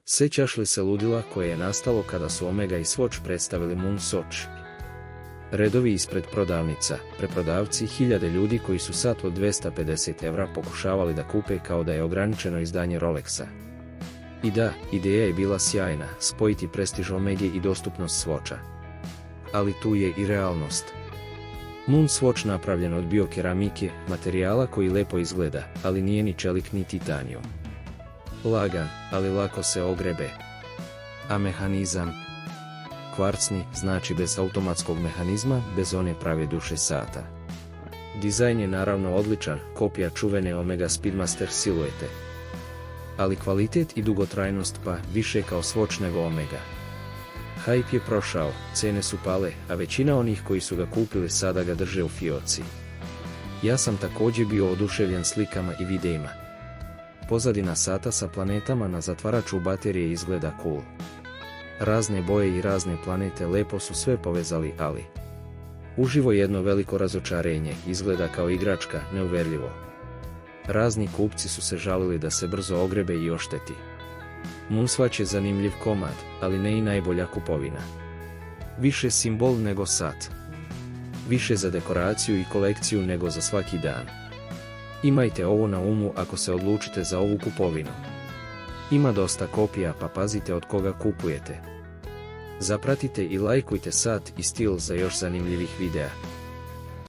Sjećaš li se ludila koje je nastalo kada su Omega i Swatch predstavili Moon Swatch? Redovi ispred prodavnica, preprodavci, hiljade ljudi koji su sat od 250 € pokušavali da kupe kao da je ograničeno izdanje Rolexa. I da, ideja je bila sjajna, spojiti prestiž Omege i dostupnost Swatcha. Ali tu je i realnost. Moon Swatch napravljen od biokeramike, materijala koji lepo izgleda, ali nije ni čelik ni titanijum. Lagan, ali lako se ogrebe. A mehanizam? Kvarcni, znači bez automatskog mehanizma, bez one prave duše sata. Dizajn je naravno odličan, kopija čuvene Omega Speedmaster siluete. Ali kvalitet i dugotrajnost pa više kao Swatch nego Omega. Hype je prošao, cene su pale, a većina onih koji su ga kupili sada ga drže u fioci. Ja sam također bio oduševljen slikama i videima. Pozadina sata sa planetama na zatvaraču baterije izgleda cool. Razne boje i razne planete lepo su sve povezali, ali uživo jedno veliko razočarenje, izgleda kao igračka, neuverljivo. Razni kupci su se žalili da se brzo ogrebe i ošteti. Moon Swatch je zanimljiv komad, ali ne i najbolja kupovina. Više simbol nego sat. Više za dekoraciju i kolekciju nego za svaki dan. Imajte ovo na umu ako se odlučite za ovu kupovinu. Ima dosta kopija pa pazite od koga kupujete. Zapratite i lajkujte Sat i Stil za još zanimljivih videa.